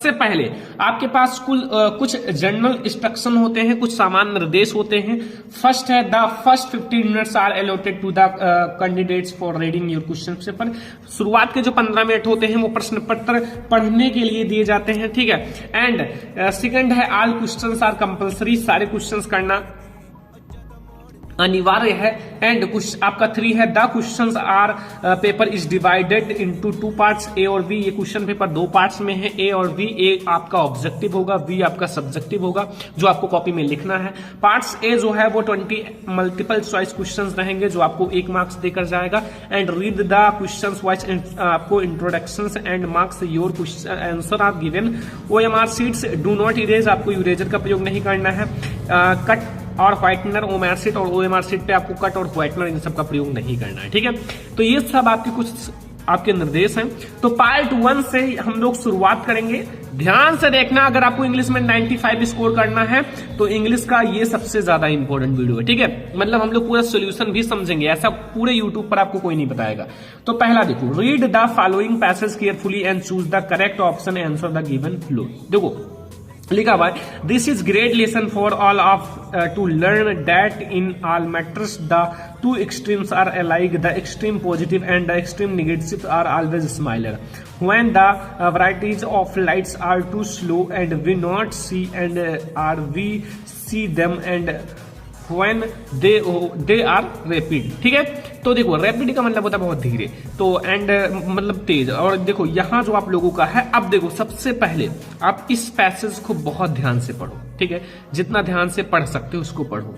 से पहले आपके पास कुछ जनरल इंस्ट्रक्शन होते हैं, कुछ सामान्य निर्देश होते हैं। फर्स्ट है the first 15 minutes are allotted to the candidates for reading your question paper. शुरुआत के जो 15 मिनट होते हैं वो प्रश्न पत्र पढ़ने के लिए दिए जाते हैं, ठीक है। एंड सेकंड है ऑल क्वेश्चंस आर कंपलसरी, सारे क्वेश्चंस करना अनिवार्य है। एंड आपका 3 है the questions are paper is divided into 2 parts, A और बी। ये क्वेश्चन पेपर 2 पार्ट्स में है, ए और बी। ए आपका ऑब्जेक्टिव होगा, बी आपका सब्जेक्टिव होगा, जो आपको कॉपी में लिखना है। पार्ट्स ए जो है वो 20 मल्टीपल चॉइस क्वेश्चंस रहेंगे, जो आपको 1 मार्क्स देकर जाएगा। And read the questions wise आपको introductions and marks your answer are given. OMR sheets do not erase, आपको इरेजर का प्रयोग नहीं करना है। कट और व्हाइटनर OMR शीट और OMR शीट पे आपको कट और व्हाइटनर इन सब का प्रयोग नहीं करना है, ठीक है। तो ये सब आपके कुछ आपके निर्देश हैं। तो पार्ट 1 से हम लोग शुरुआत करेंगे। ध्यान से देखना, अगर आपको इंग्लिश में 95 स्कोर करना है तो इंग्लिश का ये सबसे ज्यादा इंपॉर्टेंट वीडियो है, ठीक है। मतलब हम लोग पूरा सोल्यूशन भी समझेंगे, ऐसा पूरे यूट्यूब पर आपको कोई नहीं बताएगा। तो पहला देखो, read the following passage carefully and choose the correct option, answer the given flow. देखो लिखा हुआ है, this is great lesson for all of to learn that in all matters the two extremes are alike, the extreme positive and the extreme negative are always similar, when the varieties of lights are too slow and we not see and are we see them and when they are rapid, ठीक है। तो देखो rapid का मतलब होता है बहुत धीरे, तो एंड मतलब तेज। और देखो यहाँ जो आप लोगों का है, अब देखो सबसे पहले आप इस पैसेज को बहुत ध्यान से पढ़ो, ठीक है। जितना ध्यान से पढ़ सकते हो उसको पढ़ो,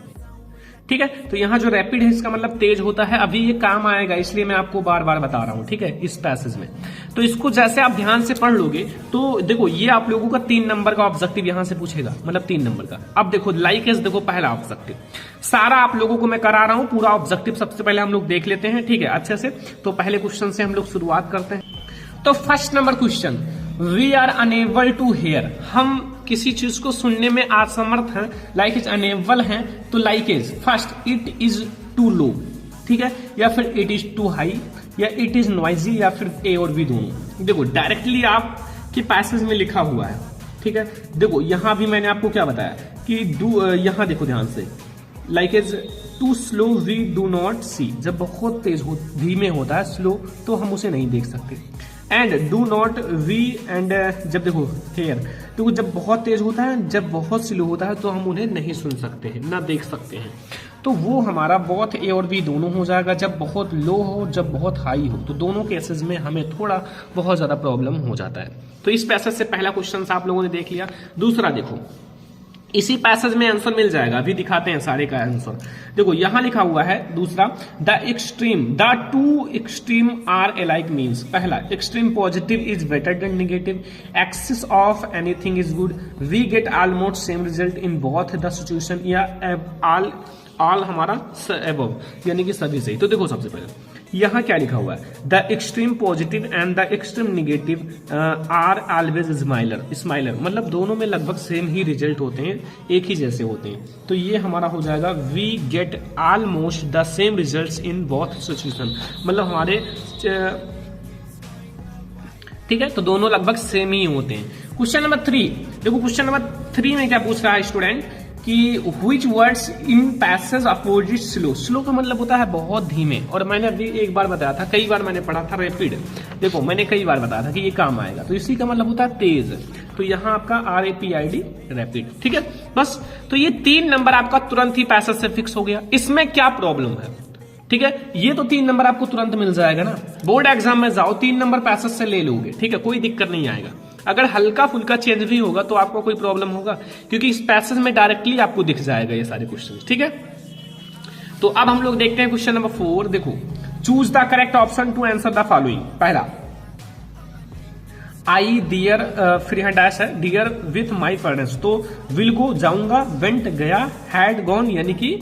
ठीक है। तो यहाँ जो रैपिड है इसका मतलब तेज होता है। अभी ये काम आएगा, इसलिए मैं आपको बार बार बता रहा हूँ, ठीक है, इस पैसेज में। तो इसको जैसे आप ध्यान से पढ़ लोगे तो देखो ये आप लोगों का 3 नंबर का ऑब्जेक्टिव यहाँ से पूछेगा, मतलब 3 नंबर का। अब देखो लाइकेज, देखो पहला ऑब्जेक्टिव सारा आप लोगों को मैं करा रहा हूँ, पूरा ऑब्जेक्टिव सबसे पहले हम लोग देख लेते हैं, ठीक है, अच्छे से। तो पहले क्वेश्चन से हम लोग शुरुआत करते हैं। तो first number question, we are unable to hear, हम किसी चीज को सुनने में असमर्थ हैं, लाइक इज अनेबल हैं। तो लाइकेज first, it is to low, ठीक है, या फिर इट इज टू हाई, या इट इज नॉइजी, या फिर ए और बी दोनों। देखो डायरेक्टली आपके पैसेज में लिखा हुआ है, ठीक है। देखो यहां भी मैंने आपको क्या बताया कि यहां देखो ध्यान से, लाइकेज too slow we do not see, जब बहुत तेज हो धीमे होता है स्लो तो हम उसे नहीं देख सकते। And do not we, and जब देखो हेयर, तो जब बहुत तेज होता है, जब बहुत स्लो होता है तो हम उन्हें नहीं सुन सकते हैं, ना देख सकते हैं। तो वो हमारा बहुत ए और बी दोनों हो जाएगा, जब बहुत लो हो, जब बहुत हाई हो। तो दोनों केसेस में हमें थोड़ा बहुत ज्यादा प्रॉब्लम हो जाता है। तो इस पैसेज से पहला क्वेश्चन आप लोगों ने देख लिया। दूसरा देखो, इसी पैसेज में आंसर मिल जाएगा, अभी दिखाते हैं सारे का आंसर। देखो यहां लिखा हुआ है दूसरा, the extreme, the two extreme are alike means, पहला extreme positive is better than negative, excess of anything is good, we get almost same result in both the situation, या ऑल हमारा अबव, यानी कि सभी सही। तो देखो सबसे पहले यहां क्या लिखा हुआ है, the extreme positive and the extreme negative are always similar, मतलब दोनों में लगभग सेम ही रिजल्ट होते हैं, एक ही जैसे होते हैं। तो ये हमारा हो जाएगा we get almost the same results in both situation, मतलब हमारे ठीक है, तो दोनों लगभग सेम ही होते हैं। क्वेश्चन नंबर 3 देखो, क्वेश्चन नंबर 3 में क्या पूछ रहा है स्टूडेंट कि which words in passage opposite slow, slow का मतलब होता है बहुत धीमे, और मैंने अभी एक बार बताया था, कई बार मैंने पढ़ा था रैपिड। देखो मैंने कई बार बताया था कि ये काम आएगा, तो इसी का मतलब होता है तेज। तो यहाँ आपका RAPID रैपिड, ठीक है बस। तो ये 3 नंबर आपका तुरंत ही पैसेज से फिक्स हो गया। इसमें क्या प्रॉब्लम है, ठीक है, ये तो 3 नंबर आपको तुरंत मिल जाएगा ना, बोर्ड एग्जाम में जाओ 3 नंबर पैसेज से ले लोगे, ठीक है, कोई दिक्कत नहीं आएगा। अगर हल्का फुल्का चेंज भी होगा तो आपको कोई प्रॉब्लम होगा, क्योंकि इस पैसेज में डायरेक्टली आपको दिख जाएगा ये सारे क्वेश्चन, ठीक है। तो अब हम लोग देखते हैं क्वेश्चन नंबर 4। देखो, choose the correct option to answer the following. पहला, आई डियर, फिर यहाँ डैश है, डियर विथ माई फ्रेंड्स, तो विल गो जाऊंगा, वेंट गया, हैड गॉन, यानी कि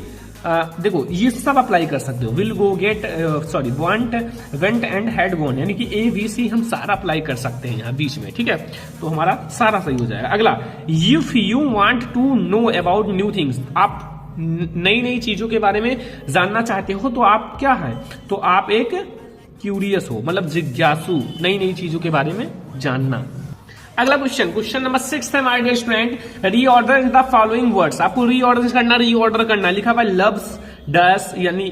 देखो ये सब अप्लाई कर सकते हो, will go gate sorry want went and had gone, यानी कि ABC हम सारा अप्लाई कर सकते हैं यहाँ बीच में, ठीक है। तो हमारा सारा सही हो जाएगा। अगला, if you want to know about new things, आप नई नई चीजों के बारे में जानना चाहते हो तो आप क्या है, तो आप एक क्यूरियस हो, मतलब जिज्ञासु, नई नई चीजों के बारे में जानना। अगला क्वेश्चन नंबर 6 है my dear student, reorder the following words. आपको रीऑर्डर करना लिखा हुआ लव्स डस यानी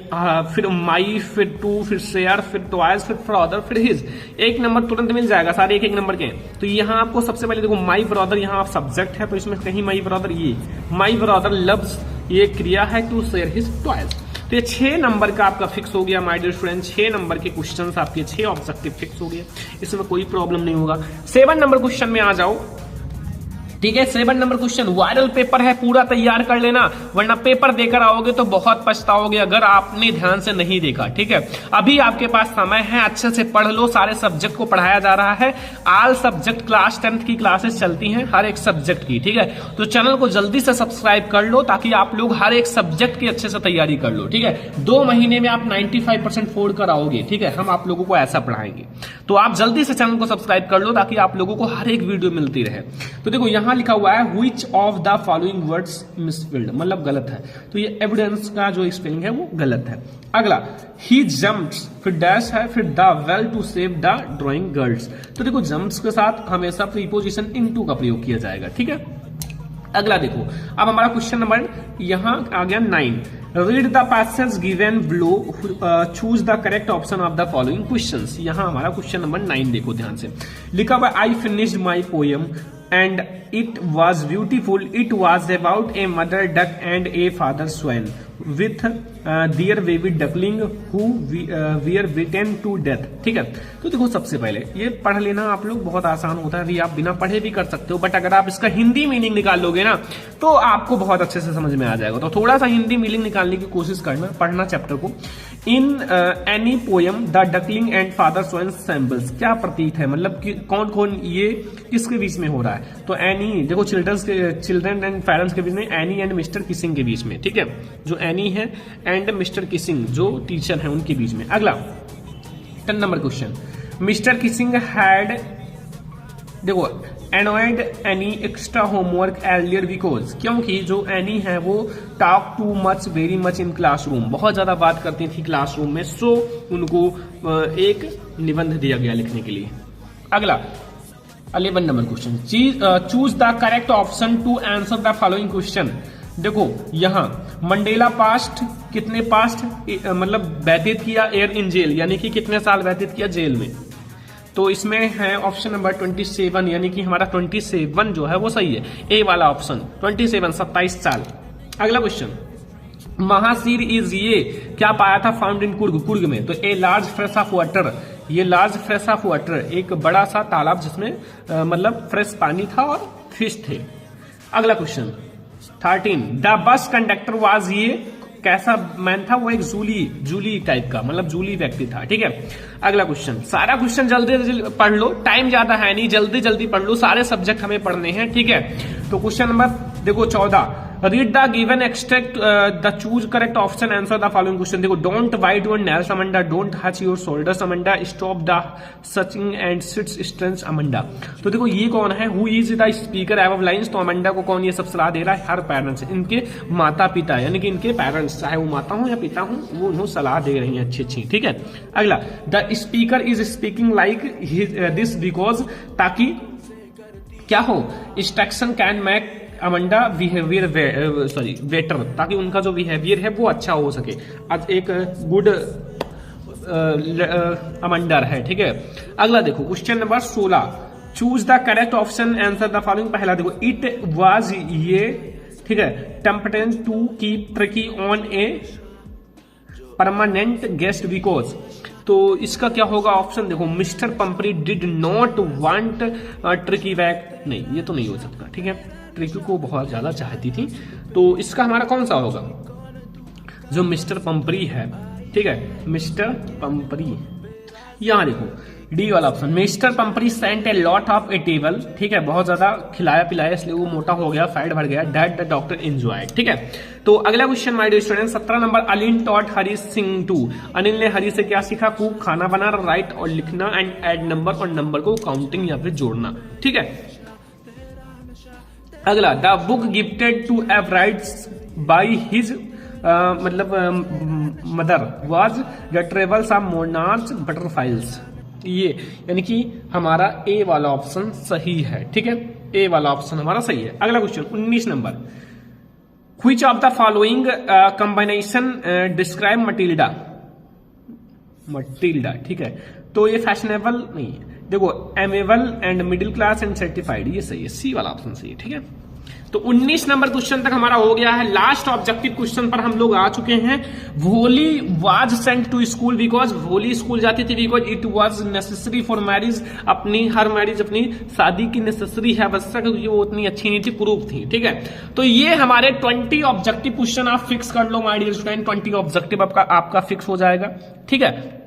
फिर माई, फिर टू, फिर शेयर, फिर ट्वाइस, फिर ब्रदर, फिर हिज। एक नंबर तुरंत मिल जाएगा, सारे एक एक नंबर के। तो यहाँ आपको सबसे पहले देखो माई ब्रदर, यहाँ सब्जेक्ट है तो इसमें कहीं माई ब्रदर, ये माई ब्रदर लव्स ये क्रिया है, टू शेयर हिज ट्वाइस। तो ये 6 नंबर का आपका फिक्स हो गया माय डियर स्टूडेंट। 6 नंबर के क्वेश्चंस आपके 6 ऑब्जेक्टिव फिक्स हो गए, इसमें कोई प्रॉब्लम नहीं होगा। 7 नंबर क्वेश्चन में आ जाओ। ठीक है, 7 नंबर क्वेश्चन वायरल पेपर है, पूरा तैयार कर लेना वरना पेपर देकर आओगे तो बहुत पछताओगे अगर आपने ध्यान से नहीं देखा। ठीक है, अभी आपके पास समय है, अच्छे से पढ़ लो। सारे सब्जेक्ट को पढ़ाया जा रहा है, ऑल सब्जेक्ट क्लास 10th की क्लासेस चलती हैं हर एक सब्जेक्ट की। ठीक है, तो चैनल को जल्दी से सब्सक्राइब कर लो ताकि आप लोग हर एक सब्जेक्ट की अच्छे से तैयारी कर लो। ठीक है, 2 महीने में आप 95% फोड़ कर आओगे। ठीक है, हम आप लोगों को ऐसा पढ़ाएंगे, तो आप जल्दी से चैनल को सब्सक्राइब कर लो ताकि आप लोगों को हर एक वीडियो मिलती रहे। तो देखो यहाँ लिखा हुआ है which of the following words misspelled, मतलब गलत है, तो ये एविडेंस का जो स्पेलिंग है वो गलत है। अगला he jumps, फिर डैश है, फिर the well to save the drawing girls। तो देखो जम्प्स के साथ हमेशा प्रीपोजिशन into का प्रयोग किया जाएगा। ठीक है, अगला देखो, अब हमारा क्वेश्चन नंबर यहाँ आ गया 9। Read the passage given below, choose the correct option of the following questions. यहाँ हमारा क्वेश्चन नंबर 9 देखो ध्यान से, लिखा हुआ I finished my poem and it was beautiful. It was about a mother duck and a father swan with their baby duckling who were beaten to death। ठीक है, तो देखो सबसे पहले ये पढ़ लेना आप लोग, बहुत आसान होता है, आप बिना पढ़े भी कर सकते हो, बट अगर आप इसका हिंदी मीनिंग निकाल लोगे ना तो आपको बहुत अच्छे से समझ में आ जाएगा। तो थोड़ा सा हिंदी मीनिंग निकालने की कोशिश करना, पढ़ना चैप्टर को। In any poem the duckling and father swan symbols, क्या प्रतीक है, मतलब कि कौन कौन ये किसके बीच में हो रहा है। तो एनी देखो चिल्ड्रन एंड पेरेंट्स के बीच में, एनी एंड मिस्टर किसिंग के बीच में। ठीक है, जो एनी है एंड मिस्टर किसिंग जो टीचर है उनके बीच में। अगला 10 number question, mister Keesing had देखो annoyed any extra homework earlier because, क्योंकि जो एनी है वो talk too much very much in classroom, बहुत ज्यादा बात करती थी क्लासरूम में, सो उनको एक निबंध दिया गया लिखने के लिए। अगला 11 number question, choose the correct option to answer the following question. देखो यहाँ मंडेला पास्ट, कितने पास्ट मतलब व्यतीत किया एयर इन जेल, यानी कि कितने साल व्यतीत किया जेल में। तो इसमें है ऑप्शन नंबर 27, यानी कि हमारा 27 जो है वो सही है, ए वाला ऑप्शन 27 27 साल। अगला क्वेश्चन, महासीर इज ये क्या पाया था फाउंड इन कुर्ग में। तो a large fresh of water, ये लार्ज फ्रेश ऑफ वाटर एक बड़ा सा तालाब जिसमें मतलब फ्रेश पानी था और फिश थे। अगला question 13, the bus conductor was ये कैसा मैन था, वो एक जूली टाइप का, मतलब जूली व्यक्ति था। ठीक है, अगला क्वेश्चन, सारा क्वेश्चन जल्दी जल्दी पढ़ लो, टाइम ज्यादा है नहीं, जल्दी जल्दी पढ़ लो, सारे सब्जेक्ट हमें पढ़ने हैं। ठीक है, तो क्वेश्चन नंबर देखो 14, read the given extract the choose correct option answer the following question. देखो don't bite your nails Amanda, don't hunch your shoulders Amanda, stop the slouching and sits strength Amanda. तो देखो ये कौन है, who is the speaker above lines. तो Amanda को कौन ये सब सलाह दे रहा है, हर पेरेंट्स, इनके माता पिता, यानी कि इनके पेरेंट्स, चाहे वो माता हो या पिता हो, वो उन्हें सलाह दे रही है अच्छी अच्छी। ठीक है, अगला the speaker is speaking like this because, ताकि क्या हो, instruction can make Amanda behaviour better, ताकि उनका जो बिहेवियर है वो अच्छा हो सके, आज एक गुड अमंडर है। ठीक है, अगला देखो question number 16, choose the correct option answer the following. पहला देखो इट वाज ये, ठीक है, tempted to keep Tricki on a permanent guest because. तो इसका क्या होगा ऑप्शन, देखो mister Pumphrey did not want Tricki back, नहीं ये तो नहीं हो सकता। ठीक है, ट्रिकी को बहुत ज्यादा चाहती थी, तो इसका हमारा कौन सा होगा, जो मिस्टर पंपरी है। ठीक है, मिस्टर पंपरी, यहां देखो डी वाला option, mister Pumphrey sent a lot of a table. ठीक है, बहुत ज्यादा खिलाया पिलाया इसलिए वो मोटा हो गया, फैट बढ़ गया, दैट द डॉक्टर एंजॉयड। ठीक है, तो अगला question my dear student 17 number, Anil taught Hari Singh to. Anil ने हरी से क्या सीखा, कुक, खाना बनाना, राइट और लिखना, एंड एड नंबर, और नंबर को काउंटिंग या फिर जोड़ना। ठीक है, अगला the book gifted to Everett's by his मतलब mother was the travels of monarch butterflies. ये यानी कि हमारा ए वाला ऑप्शन सही है। ठीक है, ए वाला ऑप्शन हमारा सही है। अगला क्वेश्चन 19 नंबर, which of the following combination describe Matilda. ठीक है, तो ये फैशनेबल नहीं है। देखो, amiable and middle class and certified, ये सही है, सी वाला ऑप्शन सही है। ठीक है, तो 19 नंबर क्वेश्चन तक हमारा हो गया है। लास्ट ऑब्जेक्टिव क्वेश्चन पर हम लोग आ चुके हैं। Bholi was sent to school because, Bholi school जाती थी because it was necessary for marriage, her marriage अपनी शादी की नेसेसरी है, आवश्यक, क्योंकि वो उतनी अच्छी नहीं थी, कुरूप थी। ठीक है, तो ये हमारे 20 ऑब्जेक्टिव क्वेश्चन आप फिक्स कर लो माय डियर स्टूडेंट, 20 ऑब्जेक्टिव आपका फिक्स हो जाएगा। ठीक है,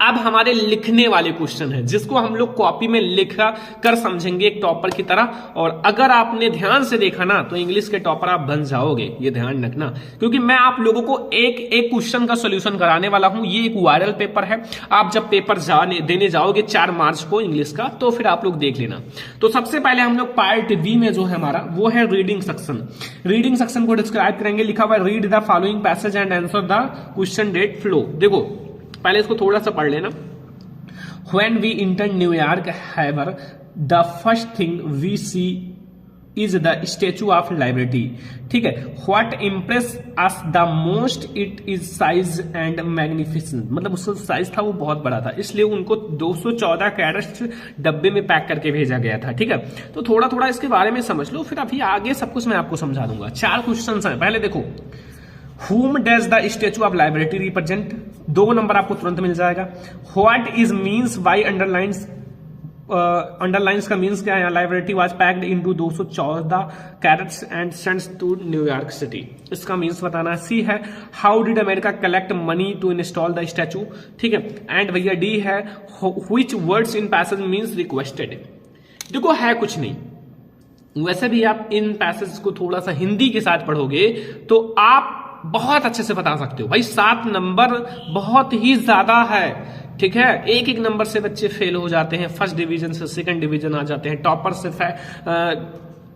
अब हमारे लिखने वाले क्वेश्चन है, जिसको हम लोग कॉपी में लिखा कर समझेंगे एक टॉपर की तरह। और अगर आपने ध्यान से देखा ना तो इंग्लिश के टॉपर आप बन जाओगे, ये ध्यान रखना, क्योंकि मैं आप लोगों को एक एक क्वेश्चन का सॉल्यूशन कराने वाला हूं। ये एक वायरल पेपर है, आप जब पेपर देने जाओगे 4 मार्च को इंग्लिश का, तो फिर आप लोग देख लेना। तो सबसे पहले हम लोग पार्ट बी में जो है हमारा वो है रीडिंग सेक्शन। रीडिंग सेक्शन को डिस्क्राइब करेंगे, लिखा हुआ read the following passage and answer the question that follow. देखो, पहले इसको थोड़ा सा पढ़ लेना। When we enter New York, however, the first thing we see is the Statue of Liberty. ठीक है, What impressed us the most it is size and magnificence. मतलब उसका साइज था वो बहुत बड़ा था, इसलिए उनको 214 कैरेट्स डब्बे में पैक करके भेजा गया था। ठीक है, तो थोड़ा थोड़ा इसके बारे में समझ लो, फिर अभी आगे सब कुछ मैं आपको समझा दूंगा। 4 क्वेश्चन हैं। पहले देखो, Whom does the Statue of Liberty represent? 2 number आपको तुरंत मिल जाएगा। What is means by underlines? Underlines का मीन्स क्या है? Liberty was packed into 214 crates and sent to New York city, इसका मीन्स बताना। सी है, how did America collect money to install the statue. ठीक है, एंड भैया डी है, which words in passage means requested. देखो, है कुछ नहीं, वैसे भी आप इन पैसेज को थोड़ा सा हिंदी के साथ पढ़ोगे तो आप बहुत अच्छे से बता सकते हो। भाई 7 नंबर बहुत ही ज्यादा है। ठीक है, एक एक नंबर से बच्चे फेल हो जाते हैं, फर्स्ट डिवीजन से सेकंड डिवीजन आ जाते हैं, टॉपर से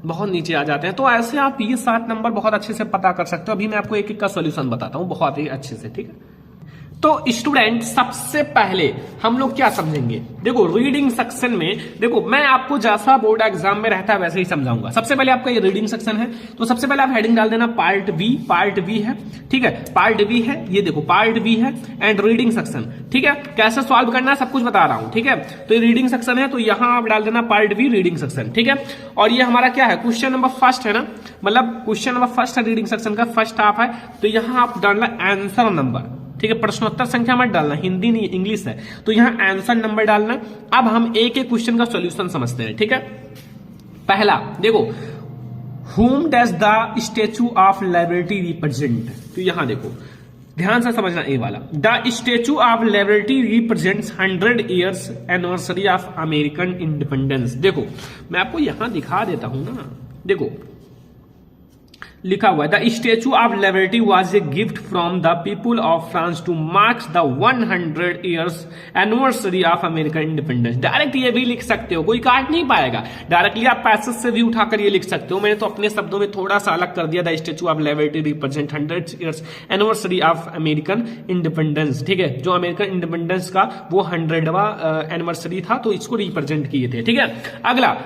बहुत नीचे आ जाते हैं। तो ऐसे आप ये 7 नंबर बहुत अच्छे से पता कर सकते हो। अभी मैं आपको एक एक का सॉल्यूशन बताता हूं बहुत ही अच्छे से। ठीक है, तो स्टूडेंट सबसे पहले हम लोग क्या समझेंगे, देखो रीडिंग सेक्शन में, देखो मैं आपको जैसा बोर्ड एग्जाम में रहता है वैसे ही समझाऊंगा। सबसे पहले आपका ये रीडिंग सेक्शन है, तो सबसे पहले आप हेडिंग डाल देना पार्ट बी। पार्ट बी है, ठीक है, पार्ट बी है, ये देखो पार्ट बी है एंड रीडिंग सेक्शन। ठीक है, कैसे सॉल्व करना है सब कुछ बता रहा हूं। ठीक है, तो ये रीडिंग सेक्शन है, तो यहां आप डाल देना पार्ट बी रीडिंग सेक्शन। ठीक है, और ये हमारा क्या है, क्वेश्चन नंबर फर्स्ट है ना, मतलब क्वेश्चन नंबर फर्स्ट है रीडिंग सेक्शन का, फर्स्ट हाफ है, तो यहां आप डालना आंसर नंबर। ठीक है, प्रश्नोत्तर संख्या मत डालना, हिंदी नहीं इंग्लिश है, तो यहां आंसर नंबर डालना। अब हम एक एक क्वेश्चन का सॉल्यूशन समझते हैं। ठीक है, पहला देखो, whom does the Statue of Liberty represent? तो यहां देखो ध्यान से समझना ए वाला, the Statue of liberty represents 100 years anniversary of American independence. देखो मैं आपको यहां दिखा देता हूं ना, देखो लिखा हुआ है, the Statue of liberty was a gift from the people of France two marks the 100 years anniversary of American independence. Direct ये भी लिख सकते हो, कोई काट नहीं पाएगा, डायरेक्टली आप पैसेज से भी उठाकर ये लिख सकते हो। मैंने तो अपने शब्दों में थोड़ा सा अलग कर दिया, the Statue of liberty represent 100 years anniversary of American independence. ठीक है, जो अमेरिकन इंडिपेंडेंस का वो 100वां एनिवर्सरी था, तो इसको रिप्रेजेंट किए थे। ठीक है, अगला,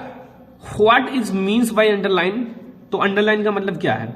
what is means by underline. तो अंडरलाइन का मतलब क्या है,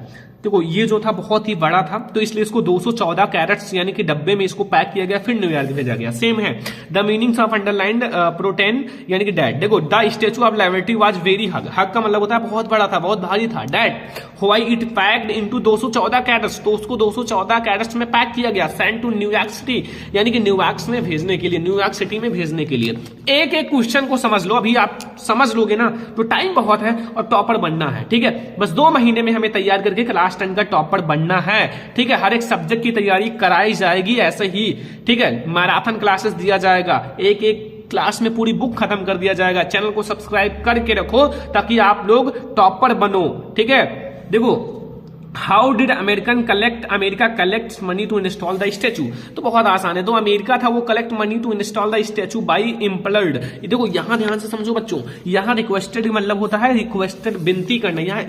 देखो ये जो था बहुत ही बड़ा था, तो इसलिए इसको 214 कैरेट्स यानी कि डब्बे में इसको पैक किया गया, फिर न्यूयॉर्क भेजा गया। सेम है, the meanings of underlined protein यानी कि डैट। देखो, the Statue of Liberty was very huge, huge का मतलब होता है बहुत बड़ा था, बहुत भारी था। That why it packed into 214 crates, तो उसको 214 कैरेट्स में पैक किया गया, सेंड टू न्यूयॉर्क सिटी यानी कि न्यूयॉर्क में भेजने के लिए, न्यूयॉर्क सिटी में भेजने के लिए। एक एक क्वेश्चन को समझ लो, अभी आप समझ लोगे ना तो टाइम बहुत है और टॉपर बनना है। ठीक है, बस 2 महीने में हमें तैयार करके क्लास 10 का टॉपर बनना है। ठीक है, हर एक सब्जेक्ट की तैयारी कराई जाएगी ऐसे ही। ठीक है, मैराथन क्लासेस दिया जाएगा, एक एक क्लास में पूरी बुक खत्म कर दिया जाएगा। चैनल को सब्सक्राइब करके रखो ताकि आप लोग टॉपर बनो। ठीक है, देखो how did America collect money to install the statue. तो बहुत आसान है, तो अमेरिका था वो collect money to install the statue by implored. देखो यहां ध्यान से समझो बच्चों, यहां रिक्वेस्टेड मतलब होता है रिक्वेस्टेड विनती करना, यहां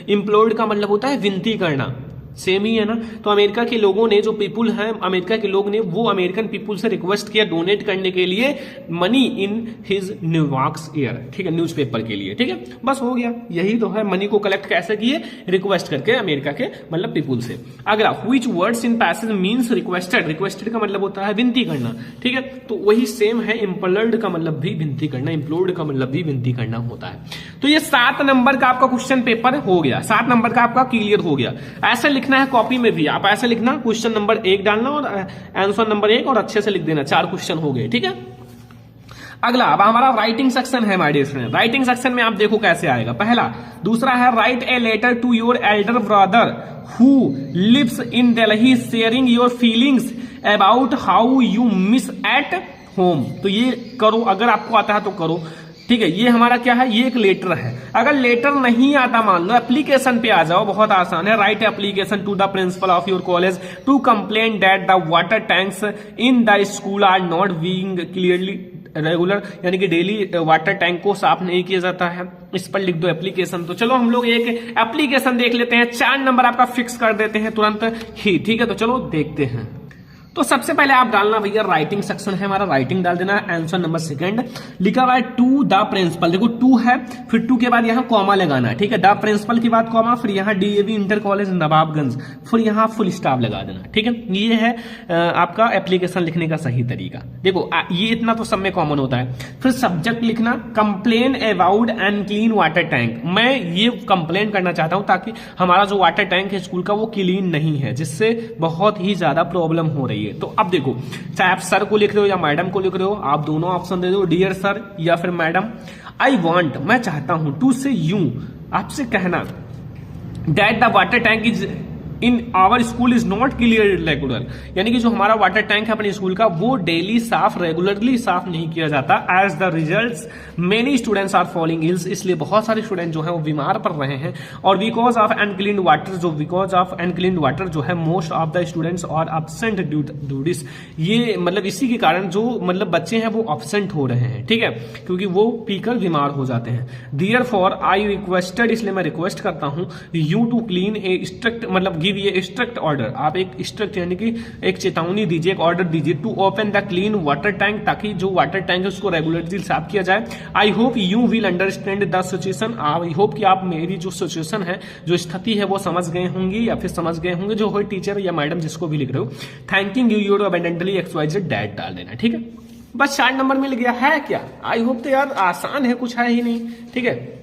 इम्प्लोर्ड का मतलब होता है विनती करना। सेम ही है ना। तो अमेरिका के लोगों ने, जो पीपुल हैं अमेरिका के लोग ने, वो अमेरिकन पीपुल से रिक्वेस्ट किया डोनेट करने के लिए मनी इन हिज न्यूयॉर्क्स ईयर, ठीक है, न्यूज़पेपर के लिए, ठीक है, बस हो गया। यही तो है, मनी को कलेक्ट कैसे किए, रिक्वेस्ट करके अमेरिका के मतलब पीपुल से। अगला, which words in passage means requested, requested का मतलब होता है विनती करना, ठीक है, तो वही सेम है। इम्प्लोर्ड का मतलब भी विनती करना, इम्प्लोर्ड का मतलब भी विनती करना होता है। तो ये 7 नंबर का आपका क्वेश्चन पेपर हो गया, 7 नंबर का आपका क्लियर हो गया। ऐसे लिखना है कॉपी में भी, आप ऐसे लिखना, क्वेश्चन नंबर 1 डालना और आंसर नंबर 1 और अच्छे से लिख देना, 4 क्वेश्चन हो गए, ठीक है। अगला अब हमारा राइटिंग सेक्शन है my dear friend. Writing section में आप देखो कैसे आएगा। पहला, दूसरा है write a letter to your elder brother who lives in Delhi sharing your feelings about how you miss at home. तो ये करो, अगर आपको आता है तो करो, ठीक है। ये हमारा क्या है, ये एक लेटर है। अगर लेटर नहीं आता, मान लो एप्लीकेशन पे आ जाओ, बहुत आसान है। Write application to the principal of your college to complain that the water tanks in the school are not being clearly regular, यानी कि डेली वाटर टैंक को साफ नहीं किया जाता है, इस पर लिख दो एप्लीकेशन। तो चलो हम लोग एक एप्लीकेशन देख लेते हैं, 4 नंबर आपका फिक्स कर देते हैं तुरंत ही, ठीक है। तो चलो देखते हैं। तो सबसे पहले आप डालना भैया, राइटिंग सेक्शन है हमारा, राइटिंग डाल देना। आंसर नंबर 2 लिखा हुआ है टू द प्रिंसिपल, देखो 2 है, फिर 2 के बाद यहां कॉमा लगाना है, ठीक है। द प्रिंसिपल के बाद कॉमा, फिर यहां डीएवी इंटर कॉलेज नवाबगंज, फिर यहां फुल स्टॉप लगा देना, ठीक है। ये है आपका एप्लीकेशन लिखने का सही तरीका। देखो ये इतना तो सब में कॉमन होता है। फिर सब्जेक्ट लिखना, complain about unclean water tank. मैं ये कंप्लेन करना चाहता हूं ताकि हमारा जो वाटर टैंक है स्कूल का वो क्लीन नहीं है, जिससे बहुत ही ज्यादा प्रॉब्लम हो रही है। तो अब देखो, चाहे आप सर को लिख रहे हो या मैडम को लिख रहे हो, आप दोनों ऑप्शन दे दो, डियर सर या फिर मैडम। आई वॉन्ट, मैं चाहता हूं, टू से यू, आपसे कहना, that the water tank is in our school is not clear regular, यानी कि जो हमारा वाटर टैंक है अपने स्कूल का वो डेली साफ, रेगुलरली साफ नहीं किया जाता। As the results many students are falling ills, इसलिए बहुत सारे स्टूडेंट जो है वो बीमार पड़ रहे हैं। और बिकॉज ऑफ अनक्लीन वाटर, जो बिकॉज ऑफ अनक्लीन वाटर जो है most of the students are absent due this, ये मतलब इसी के कारण जो मतलब बच्चे हैं वो एब्सेंट हो रहे हैं, ठीक है, क्योंकि वो पीकर बीमार हो जाते हैं। देयर फॉर आई रिक्वेस्टेड, इसलिए मैं रिक्वेस्ट करता हूं, you to clean a strict, मतलब गिव ये स्ट्रिक्ट ऑर्डर, आप एक स्ट्रिक्ट यानी कि एक चेतावनी दीजिए, एक ऑर्डर दीजिए, to open the clean water tank, ताकि जो वाटर टैंक है उसको रेगुलरली साफ किया जाए। I hope you will understand the situation, I hope कि आप मेरी जो सिचुएशन है, जो स्थिति है वो समझ गए होंगे या फिर समझ गए होंगे, जो हो टीचर या मैडम जिसको भी लिख रहे हो। Thanking you your abundantly XYZ that डाल देना, ठीक है। बस 4 नंबर मिल गया है क्या। आई होप तो यार आसान है, कुछ है ही नहीं, ठीक है।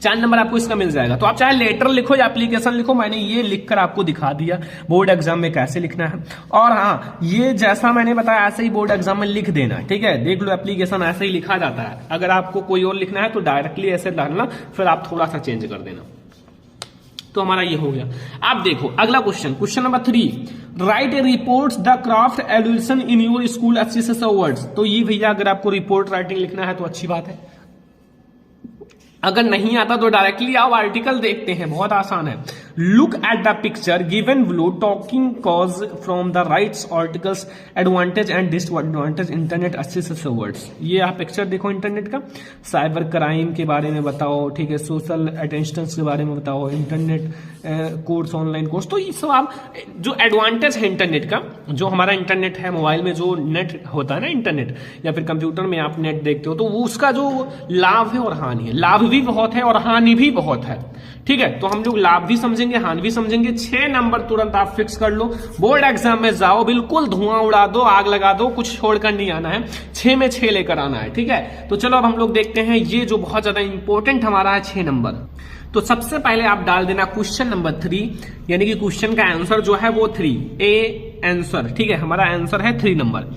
4 नंबर आपको इसका मिल जाएगा। तो आप चाहे लेटर लिखो या एप्लीकेशन लिखो, मैंने ये लिखकर आपको दिखा दिया बोर्ड एग्जाम में कैसे लिखना है। और हाँ, ये जैसा मैंने बताया ऐसे ही बोर्ड एग्जाम में लिख देना, ठीक है। देख लो एप्लीकेशन ऐसे ही लिखा जाता है, अगर आपको कोई और लिखना है तो डायरेक्टली ऐसे डालना, फिर आप थोड़ा सा चेंज कर देना। तो हमारा ये हो गया। आप देखो अगला question, question number 3, write a report the craft allusion in your school अच्छी से वर्ड्स। तो ये भैया अगर आपको रिपोर्ट राइटिंग लिखना है तो अच्छी बात है, अगर नहीं आता तो डायरेक्टली आप आर्टिकल देखते हैं, बहुत आसान है। Look at the picture given below, talking cause from the writes articles, advantage and disadvantage internet अच्छे से वर्ड्स। ये आप पिक्चर देखो इंटरनेट का, साइबर क्राइम के बारे में बताओ, ठीक है, सोशल अटेंशन के बारे में बताओ, इंटरनेट कोर्स, ऑनलाइन कोर्स। तो ये सब आप जो एडवांटेज है इंटरनेट का, जो हमारा इंटरनेट है मोबाइल में जो नेट होता है ना इंटरनेट, या फिर कंप्यूटर में आप नेट देखते हो, तो वो उसका जो लाभ है और हानि है, लाभ भी बहुत है और हानि भी बहुत है, ठीक है। तो हम लोग लाभ भी समझेंगे, हानि भी समझेंगे। 6 नंबर तुरंत आप फिक्स कर लो, बोर्ड एग्जाम में जाओ बिल्कुल धुआं उड़ा दो, आग लगा दो, कुछ छोड़कर नहीं आना है, 6 में 6 लेकर आना है, ठीक है। तो चलो अब हम लोग देखते हैं ये जो बहुत ज्यादा इंपॉर्टेंट हमारा है 6 नंबर। तो सबसे पहले आप डाल देना क्वेश्चन नंबर 3, यानी कि क्वेश्चन का आंसर जो है वो 3 ए आंसर, ठीक है। हमारा आंसर है 3 नंबर।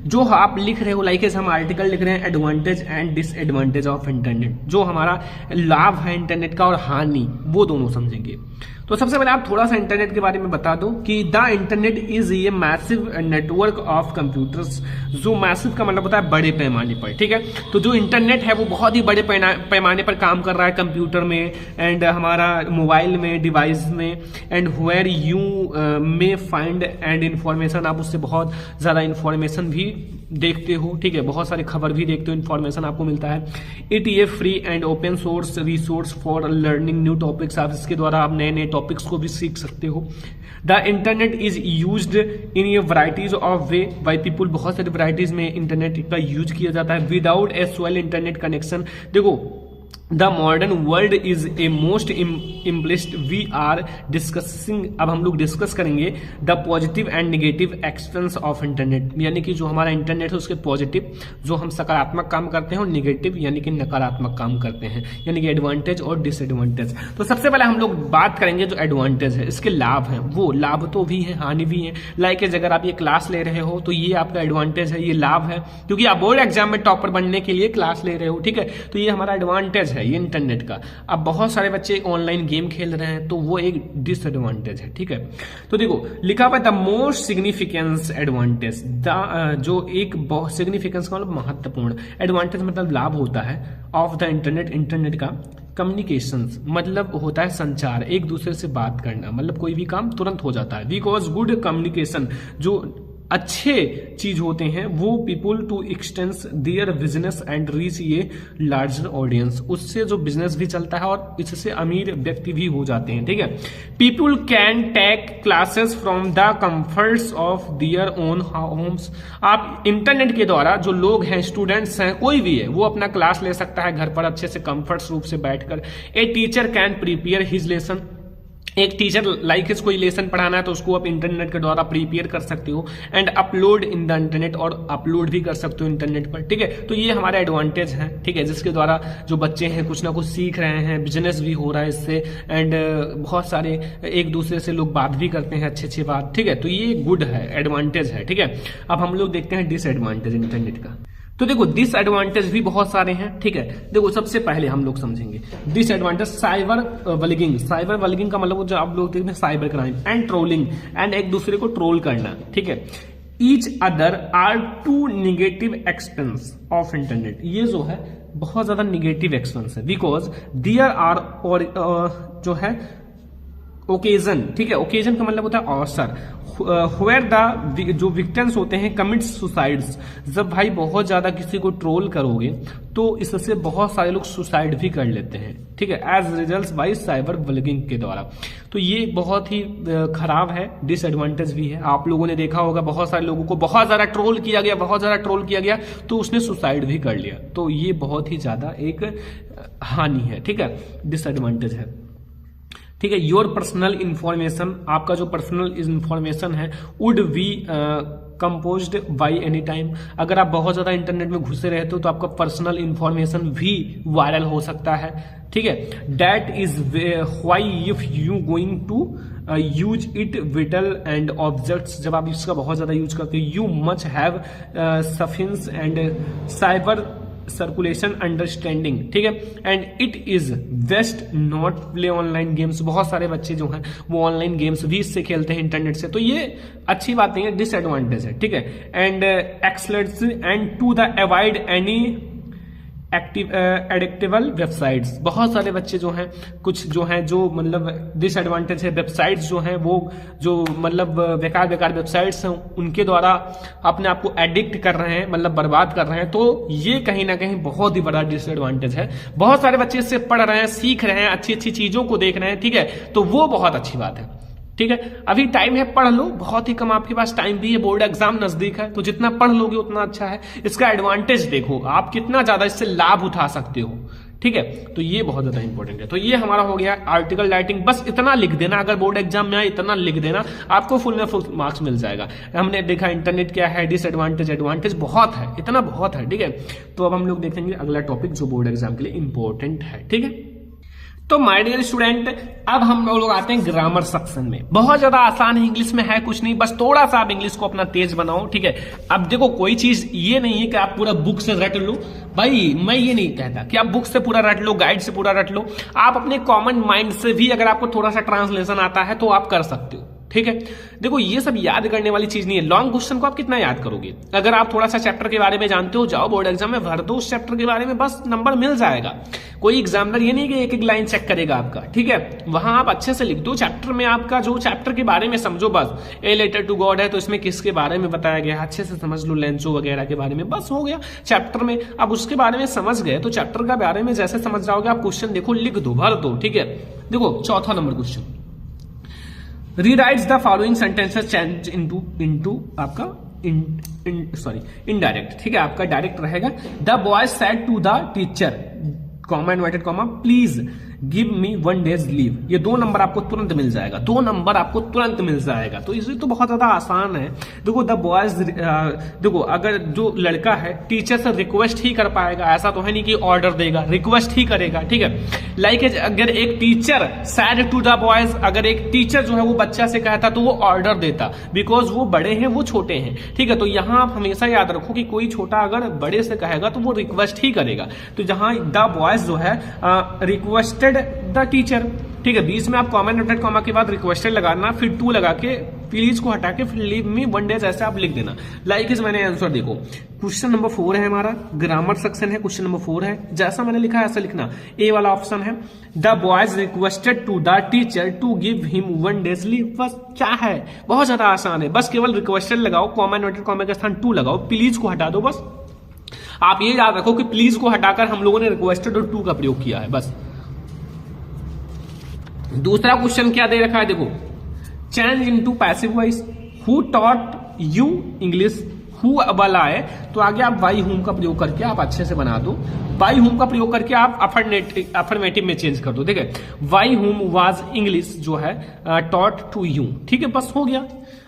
जो आप लिख रहे हो, लाइक हम आर्टिकल लिख रहे हैं advantage and disadvantage of internet, जो हमारा लाभ है इंटरनेट का और हानि, वो दोनों समझेंगे। तो सबसे पहले आप थोड़ा सा इंटरनेट के बारे में बता दो कि the internet is a massive network of computers. जो मैसिव का मतलब होता है बड़े पैमाने पर, ठीक है। तो जो इंटरनेट है वो बहुत ही बड़े पैमाने पर काम कर रहा है कंप्यूटर में एंड हमारा मोबाइल में, डिवाइस में, and where you may find and information, आप उससे बहुत ज्यादा इंफॉर्मेशन भी देखते हो, ठीक है, बहुत सारी खबर भी देखते हो, इन्फॉर्मेशन आपको मिलता है। इट ये free and open source resource for learning new topics, आप इसके द्वारा आप नए नए टॉपिक्स को भी सीख सकते हो। The internet is used in A varieties of way by people, बहुत सारी वराइटीज में इंटरनेट का यूज किया जाता है। Without a swell internet connection, देखो the modern world is a most implicit we are discussing, अब हम लोग डिस्कस करेंगे the positive and negative expense of internet, यानी कि जो हमारा इंटरनेट है उसके पॉजिटिव जो हम सकारात्मक काम करते हैं और नेगेटिव यानी कि नकारात्मक काम करते हैं, यानी कि एडवांटेज और डिसएडवांटेज। तो सबसे पहले हम लोग बात करेंगे जो एडवांटेज है, इसके लाभ हैं, वो लाभ तो भी है हानि भी है। लाइक अगर आप ये क्लास ले रहे हो तो ये आपका एडवांटेज है, ये लाभ है, क्योंकि आप बोर्ड एग्जाम में टॉपर बनने के लिए क्लास ले रहे हो, ठीक है, तो ये हमारा एडवांटेज है ये इंटरनेट का। अब बहुत सारे बच्चे ऑनलाइन गेम खेल रहे हैं तो वो एक डिसएडवांटेज है, ठीक है। तो देखो लिखा हुआ है द मोस्ट सिग्निफिकेंस एडवांटेज, जो एक बहुत सिग्निफिकेंस का मतलब महत्वपूर्ण, एडवांटेज मतलब लाभ होता है ऑफ द इंटरनेट, इंटरनेट का कम्युनिकेशंस मतलब होता है संचार, एक दूसरे से बात करना, मतलब कोई भी काम तुरंत हो जाता है। बिकॉज गुड कम्युनिकेशन, जो अच्छे चीज होते हैं वो people to extends their business and reach ये लार्जर ऑडियंस, उससे जो बिजनेस भी चलता है और इससे अमीर व्यक्ति भी हो जाते हैं, ठीक है। People can take classes from the comforts of their own homes, आप इंटरनेट के द्वारा जो लोग हैं, स्टूडेंट्स हैं, कोई भी है, वो अपना क्लास ले सकता है घर पर अच्छे से कंफर्ट्स रूप से बैठकर। A teacher can prepare his lesson, एक टीचर लाइक इस कोई लेसन पढ़ाना है तो उसको आप इंटरनेट के द्वारा प्रिपेयर कर सकते हो and upload in the internet, और अपलोड भी कर सकते हो इंटरनेट पर, ठीक है। तो ये हमारा एडवांटेज है, ठीक है, जिसके द्वारा जो बच्चे हैं कुछ ना कुछ सीख रहे हैं, बिजनेस भी हो रहा है इससे, एंड बहुत सारे एक दूसरे से लोग बात भी करते हैं अच्छी अच्छी बात, ठीक है। तो ये गुड है, एडवांटेज है, ठीक है। अब हम लोग देखते हैं डिसएडवांटेज इंटरनेट का। तो देखो डिसएडवांटेज भी बहुत सारे हैं, ठीक है। देखो सबसे पहले हम लोग समझेंगे disadvantage cyber bullying, cyber bullying का मतलब जो आप लोग देखते हैं cyber crime and trolling, and एक दूसरे को ट्रोल करना, ठीक है। Each other are two negative expense of internet, ये जो है बहुत ज्यादा निगेटिव एक्सपेंस है, बिकॉज देयर आर और जो है ओकेजन, ठीक है, ओकेजन का मतलब होता है अवसर, वेयर द जो विक्टिम्स होते हैं कमिट सुसाइड्स, जब भाई बहुत ज्यादा किसी को ट्रोल करोगे तो इससे बहुत सारे लोग सुसाइड भी कर लेते हैं, ठीक है, एज रिजल्ट बाई साइबर बलिंगिंग के द्वारा। तो ये बहुत ही खराब है, डिसएडवांटेज भी है। आप लोगों ने देखा होगा बहुत सारे लोगों को बहुत ज्यादा ट्रोल किया गया, बहुत ज्यादा ट्रोल किया गया तो उसने सुसाइड भी कर लिया, तो ये बहुत ही ज्यादा एक हानि है, ठीक है, डिसएडवांटेज है, ठीक है। योर पर्सनल इंफॉर्मेशन, आपका जो पर्सनल इंफॉर्मेशन है would be composed by any time, अगर आप बहुत ज्यादा इंटरनेट में घुसे रहते हो तो आपका पर्सनल इंफॉर्मेशन भी वायरल हो सकता है, ठीक है। That is why if you going to use it vital and objects, जब आप इसका बहुत ज्यादा यूज करते हो, यू मच हैव सफिन्स एंड साइबर सर्कुलेशन अंडरस्टैंडिंग, ठीक है, and it is best not play online games, बहुत सारे बच्चे जो हैं वो ऑनलाइन गेम्स भी इससे खेलते हैं इंटरनेट से, तो ये अच्छी बात नहीं है, डिसएडवांटेज है, ठीक है। एंड एक्सलेट्स and to the avoid any addictable websites, बहुत सारे बच्चे जो हैं कुछ जो हैं जो मतलब डिसएडवांटेज है, वेबसाइट्स जो हैं वो जो मतलब बेकार बेकार वेबसाइट्स हैं उनके द्वारा अपने आप को एडिक्ट कर रहे हैं, मतलब बर्बाद कर रहे हैं, तो ये कहीं ना कहीं बहुत ही बड़ा डिसएडवांटेज है। बहुत सारे बच्चे इससे पढ़ रहे हैं, सीख रहे हैं, अच्छी अच्छी चीजों को देख रहे हैं, ठीक है, तो वो बहुत अच्छी बात है, ठीक है। अभी टाइम है, पढ़ लो, बहुत ही कम आपके पास टाइम भी है, बोर्ड एग्जाम नजदीक है, तो जितना पढ़ लोगे उतना अच्छा है। इसका एडवांटेज देखो, आप कितना ज्यादा इससे लाभ उठा सकते हो, ठीक है, तो ये बहुत ज्यादा इंपॉर्टेंट है। तो ये हमारा हो गया आर्टिकल राइटिंग, बस इतना लिख देना, अगर बोर्ड एग्जाम में आए इतना लिख देना, आपको फुल में फुल मार्क्स मिल जाएगा। हमने देखा इंटरनेट क्या है, डिसएडवांटेज, एडवांटेज बहुत है, इतना बहुत है, ठीक है। तो अब हम लोग देखेंगे अगला टॉपिक जो बोर्ड एग्जाम के लिए इंपॉर्टेंट है, ठीक है। तो माय डियर स्टूडेंट, अब हम लोग आते हैं ग्रामर सेक्शन में। बहुत ज्यादा आसान है, इंग्लिश में है कुछ नहीं, बस थोड़ा सा आप इंग्लिश को अपना तेज बनाओ, ठीक है। अब देखो कोई चीज ये नहीं है कि आप पूरा बुक से रट लो, भाई मैं ये नहीं कहता कि आप बुक से पूरा रट लो, गाइड से पूरा रट लो, आप अपने कॉमन माइंड से भी अगर आपको थोड़ा सा ट्रांसलेशन आता है तो आप कर सकते हो, ठीक है। देखो ये सब याद करने वाली चीज नहीं है। लॉन्ग क्वेश्चन को आप कितना याद करोगे? अगर आप थोड़ा सा चैप्टर के बारे में जानते हो, जाओ बोर्ड एग्जाम में भर दो उस चैप्टर के बारे में, बस नंबर मिल जाएगा। कोई एग्जामिनर ये नहीं कि एक एक लाइन चेक करेगा आपका, ठीक है। वहां आप अच्छे से लिख दो चैप्टर में, आपका जो चैप्टर के बारे में समझो बस। ए लेटर टू गॉड है तो इसमें किसके बारे में बताया गया, अच्छे से समझ लो, लेंचो वगैरह के बारे में, बस हो गया चैप्टर में। अब उसके बारे में समझ गए तो चैप्टर के बारे में जैसे समझ जाओगे आप, क्वेश्चन देखो, लिख दो, भर दो, ठीक है। देखो चौथा number question, rewrites the following sentences change into आपका इनडायरेक्ट, ठीक है। आपका डायरेक्ट रहेगा। The boy said to the teacher, comma inverted comma, please give me 1 days leave. ये 2 नंबर आपको तुरंत मिल जाएगा, 2 नंबर आपको तुरंत मिल जाएगा। तो इसे तो बहुत ज्यादा आसान है। देखो द बॉयज, देखो अगर जो लड़का है टीचर से रिक्वेस्ट ही कर पाएगा, ऐसा तो है नहीं कि ऑर्डर देगा, रिक्वेस्ट ही करेगा, ठीक है। लाइक अगर एक teacher said to the boys, अगर एक टीचर जो है वो बच्चा से कहता तो वो ऑर्डर देता, बिकॉज वो बड़े हैं वो छोटे हैं, ठीक है। तो यहां आप हमेशा याद रखो कि कोई छोटा अगर बड़े से कहेगा तो वो रिक्वेस्ट ही करेगा। तो जहां द बॉयज जो है रिक्वेस्टेड द टीचर, ठीक है। बीच में आप कॉमा नोटेड कॉमा के बाद रिक्वेस्टेड लगाना, फिर टू लगा के प्लीज को हटा के फिर लीव मी 1 डेज ऐसे आप लिख देना। लाइक इज मैंने आंसर देखो, क्वेश्चन नंबर 4 है हमारा, ग्रामर सेक्शन है, क्वेश्चन नंबर 4 है, जैसा मैंने लिखा है ऐसा लिखना। ए वाला ऑप्शन है, the boys requested to the teacher to give him 1 days leave. बस क्या है, बहुत ज्यादा आसान है, बस केवल रिक्वेस्टेड लगाओ, कॉमा नोटेड कॉमा के स्थान टू लगाओ, प्लीज को हटा दो। बस आप ये याद रखो कि प्लीज को हटाकर हम लोगों ने रिक्वेस्टेड और टू का प्रयोग किया है, बस। दूसरा क्वेश्चन क्या दे रखा है, देखो, change into passive voice, who taught you English, who वाला है तो आगे आप वाई हुम का प्रयोग करके आप अच्छे से बना दो। वाई हुम का प्रयोग करके आप अफर्मेटिव में चेंज कर दो, ठीक है। वाई हुम वाज इंग्लिश जो है टॉट टू यू, ठीक है, बस हो गया।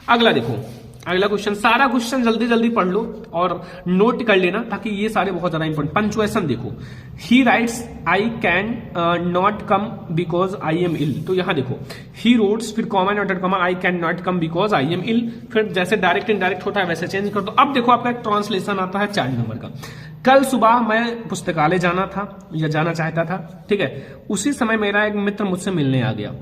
अगला देखो, अगला क्वेश्चन, सारा क्वेश्चन जल्दी जल्दी पढ़ लो और नोट कर लेना ताकि ये सारे बहुत ज्यादा इंपॉर्टेंट। पंचुएशन देखो, he writes I can not come because I am ill, तो यहां देखो ही रोड्स, फिर comma noted comma, I can not come because I am ill, फिर जैसे डायरेक्ट इनडायरेक्ट होता है वैसे चेंज कर दो। अब देखो आपका एक ट्रांसलेशन आता है 4 नंबर का। कल सुबह मैं पुस्तकालय जाना था या जाना चाहता था, ठीक है। उसी समय मेरा एक मित्र मुझसे मिलने आ गया,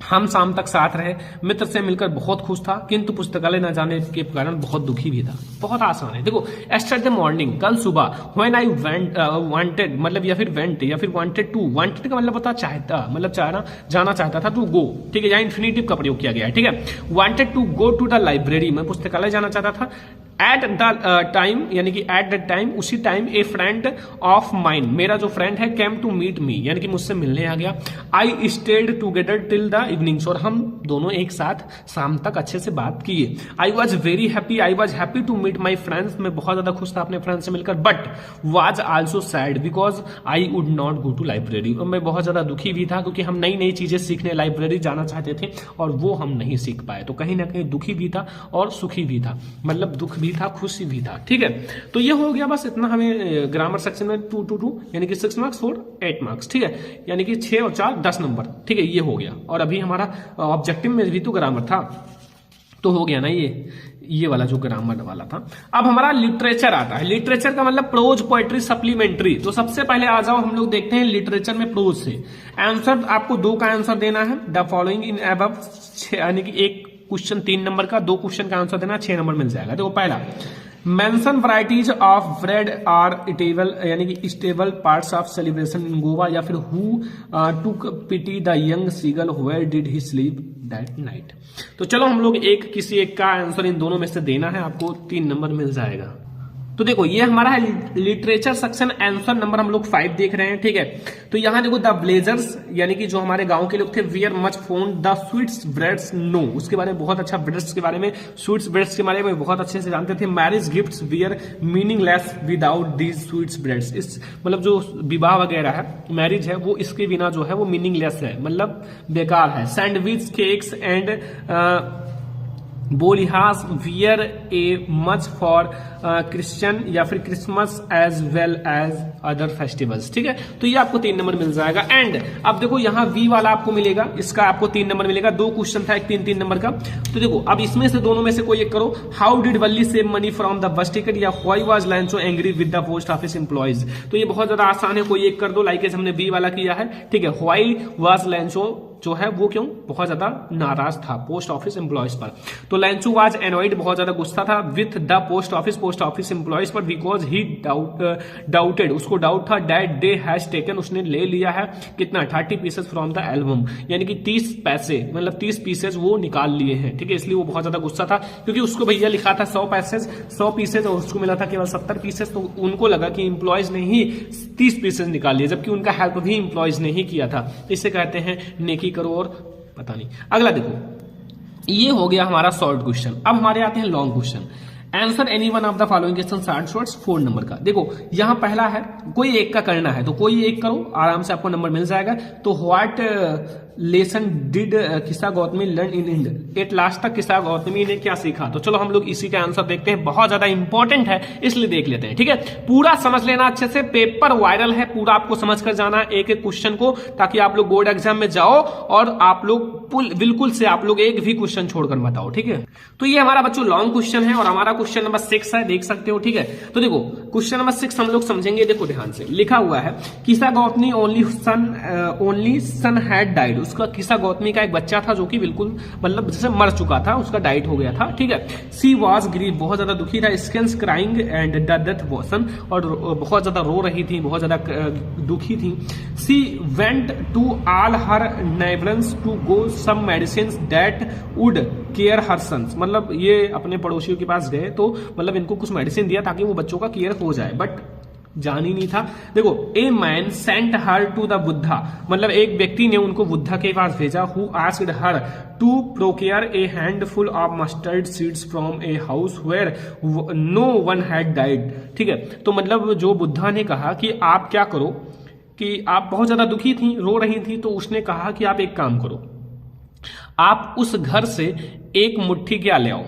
हम शाम तक साथ रहे, मित्र से मिलकर बहुत खुश था किंतु पुस्तकालय न जाने के कारण बहुत दुखी भी था। बहुत आसान है, देखो एस्टरडे मॉर्निंग, कल सुबह, व्हेन आई वेंट, वांटेड मतलब या फिर वेंट या फिर वांटेड टू, वांटेड का मतलब होता चाहता, मतलब चाहना, जाना चाहता था, टू गो, ठीक है, यहाँ इन्फिनेटिव का प्रयोग किया गया है, ठीक है। Wanted to go to the library, मैं पुस्तकालय जाना चाहता था। एट द टाइम यानी कि एट द टाइम, उसी time, A friend of mind, मेरा जो फ्रेंड है, केम टू मीट मी यानी कि मुझसे मिलने आ गया। I stayed together till the evenings, और हम दोनों एक साथ शाम तक अच्छे से बात किए। I was very happy, I was happy to meet my friends, मैं बहुत ज्यादा खुश था अपने फ्रेंड से मिलकर। But was also sad because I would not go to library, और मैं बहुत ज्यादा दुखी भी था क्योंकि हम नई नई चीजें सीखने लाइब्रेरी जाना चाहते थे और वो हम नहीं सीख पाए। तो कहीं ना कहीं दुखी भी था और सुखी भी था, मतलब दुख भी था, खुशी भी था, ठीक है। तो ये हो गया, बस इतना हमें ग्रामर सेक्शन में 2 to 2 यानी कि 6 मार्क्स 4 8 मार्क्स, ठीक है, यानी कि 6 और 4 10 नंबर, ठीक है, ये हो गया। और अभी हमारा ऑब्जेक्टिव में भी तो ग्रामर था, तो हो गया ना ये वाला जो ग्रामर वाला था। अब हमारा लिटरेचर आता है। लिटरेचर का मतलब प्रोज, पोएट्री, सप्लीमेंट्री। तो सबसे पहले आ जाओ हम लोग देखते हैं लिटरेचर में प्रोज से। आंसर आपको 2 का आंसर देना है, द फॉलोइंग इन अबव, यानी कि एक क्वेश्चन 3 नंबर का, 2 क्वेश्चन का आंसर देना, 6 नंबर मिल जाएगा। देखो पहला, mention varieties of bread are eatable यानी कि stable parts of celebration in Goa, या फिर who took pity the young seagull where did he sleep that night. तो चलो हम लोग किसी एक का आंसर इन दोनों में से देना है, आपको 3 नंबर मिल जाएगा। तो देखो ये हमारा है लिटरेचर सेक्शन, आंसर नंबर हम लोग 5 देख रहे हैं, ठीक है। तो यहां देखो द ब्लेजर्स यानी कि जो हमारे गांव के लोग थे, where much phone the sweets breads no, उसके बारे में बहुत अच्छा, ब्रेड्स के बारे में, स्वीट्स ब्रेड्स के बारे में बहुत अच्छे से जानते थे। Marriage gifts wear meaningless without these sweets breads, इस मतलब जो विवाह वगैरह है, मैरिज है, वो इसके बिना जो है वो मीनिंगलेस है, मतलब बेकार है। सैंडविच, केक्स एंड बोलिहास were a much for Christian या फिर Christmas as well as other festivals. ठीक है, तो ये आपको 3 नंबर मिल जाएगा। एंड अब देखो यहाँ वी वाला आपको मिलेगा, इसका आपको 3 नंबर मिलेगा। 2 क्वेश्चन था, एक 3-3 नंबर का। तो देखो अब इसमें से दोनों में से कोई एक करो। How did Valli save money from the bus ticket या why was Lencho angry with the post office employees. तो ये बहुत ज्यादा आसान है, कोई एक कर दो, लाइक हमने बी वाला किया है। ठीक है, व्हाई वाज लैंसो जो है वो क्यों बहुत ज्यादा नाराज था पोस्ट ऑफिस एम्प्लॉयज पर। तो लैंसो वाज एनॉयड, बहुत ज्यादा गुस्सा था with the post office employees पर, बिकॉज ही डाउटेड, उसको डाउट था दैट दे हैज टेकन, उसने ले लिया है कितना 30 पीसेस फ्रॉम द एल्बम, यानी कि 30 पैसे मतलब 30 पीसेस वो निकाल लिए हैं। ठीक है, इसलिए वो बहुत ज्यादा गुस्सा था, क्योंकि उसको भैया लिखा था 100 पीसेस और उसको मिला था केवल 70 पीसेस। तो उनको लगा कि इंप्लॉयज ने ही 30 पीसेस निकाल लिए, जबकि उनका हेल्प भी इंप्लॉयज ने ही किया था। इसे कहते हैं नेकी करो और पता नहीं। अगला देखो, ये हो गया हमारा शॉर्ट क्वेश्चन। अब हमारे आते हैं long question. Answer any one of the following question short shorts 4 number का। देखो यहां पहला है, कोई एक का करना है तो कोई एक करो, आराम से आपको नंबर मिल जाएगा। तो what lesson did Kisa Gotami learn in end, at last तक किस्सा गौतमी ने क्या सीखा। तो चलो हम लोग इसी का आंसर देखते हैं, बहुत ज्यादा इंपॉर्टेंट है इसलिए देख लेते हैं। ठीक है, पूरा समझ लेना अच्छे से, पेपर वायरल है, पूरा आपको समझ कर जाना एक एक क्वेश्चन को, ताकि आप लोग बोर्ड एग्जाम में जाओ और आप लोग बिल्कुल से आप लोग एक भी क्वेश्चन छोड़कर बताओ। ठीक है, तो ये हमारा बच्चों लॉन्ग क्वेश्चन है और हमारा क्वेश्चन नंबर 6 है, देख सकते हो। ठीक है, तो देखो क्वेश्चन नंबर 6 हम लोग समझेंगे। देखो ध्यान से लिखा हुआ है, किस्सा Gautami only son had died, उसका किस्सा गौतमी का एक बच्चा था जो कि बिल्कुल मतलब जैसे मर चुका था, उसका डाइट हो गया था। ठीक है, सी वॉज ग्रीव, बहुत ज्यादा दुखी था, स्किन्स क्राइंग एंड द डेथ वॉसन, और बहुत ज्यादा रो रही थी, बहुत ज्यादा दुखी थी। She went to all her neighbours to go some medicine that would care her sons, मतलब ये अपने पड़ोसियों के पास गए तो मतलब इनको कुछ मेडिसिन दिया ताकि वो बच्चों का केयर हो जाए, बट जान ही नहीं था। देखो a man sent her to the Buddha, मतलब एक व्यक्ति ने उनको बुद्धा के पास भेजा, who asked her to procure a handful of mustard seeds from a house where no one had died. ठीक है, तो मतलब जो बुद्धा ने कहा कि आप क्या करो, कि आप बहुत ज्यादा दुखी थी, रो रही थी, तो उसने कहा कि आप एक काम करो, आप उस घर से एक मुट्ठी क्या ले आओ,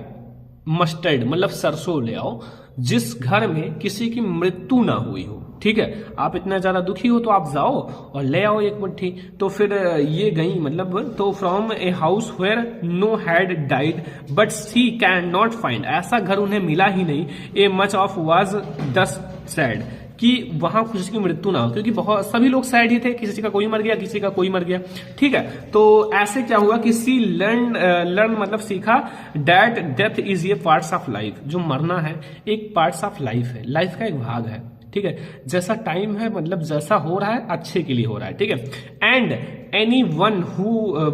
मस्टर्ड मतलब सरसों ले आओ, जिस घर में किसी की मृत्यु ना हुई हो। ठीक है, आप इतना ज्यादा दुखी हो तो आप जाओ और ले आओ एक मुट्ठी। तो फिर ये गई, मतलब तो from a house where no had died but she can not find, ऐसा घर उन्हें मिला ही नहीं। A much of was this sad, कि वहां किसी की मृत्यु ना हो, क्योंकि बहुत सभी लोग सैड ही थे, किसी का कोई मर गया, किसी का कोई मर गया। ठीक है, तो ऐसे क्या हुआ कि सी लर्न मतलब सीखा that death is a parts of life, जो मरना है एक पार्ट्स ऑफ लाइफ है, लाइफ का एक भाग है। ठीक है, जैसा टाइम है मतलब जैसा हो रहा है अच्छे के लिए हो रहा है। ठीक है, and any one who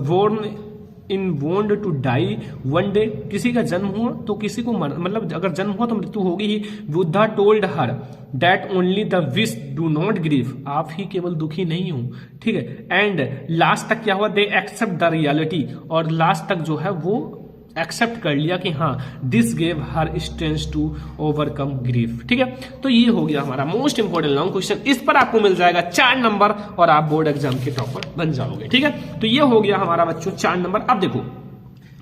born in bound to die one day, किसी का जन्म हुआ तो किसी को मतलब अगर जन्म हुआ तो मृत्यु होगी ही। Buddha told her that only the wish do not grieve, आप ही केवल दुखी नहीं हो। ठीक है, एंड लास्ट तक क्या हुआ, दे एक्सेप्ट द रियलिटी, और लास्ट तक जो है वो एक्सेप्ट कर लिया कि हाँ this gave her strength to overcome grief. ठीक है, तो ये हो गया हमारा मोस्ट इंपोर्टेंट लॉन्ग क्वेश्चन, इस पर आपको मिल जाएगा 4 नंबर और आप बोर्ड एग्जाम के टॉपर बन जाओगे। ठीक है, तो ये हो गया हमारा बच्चों 4 नंबर। अब देखो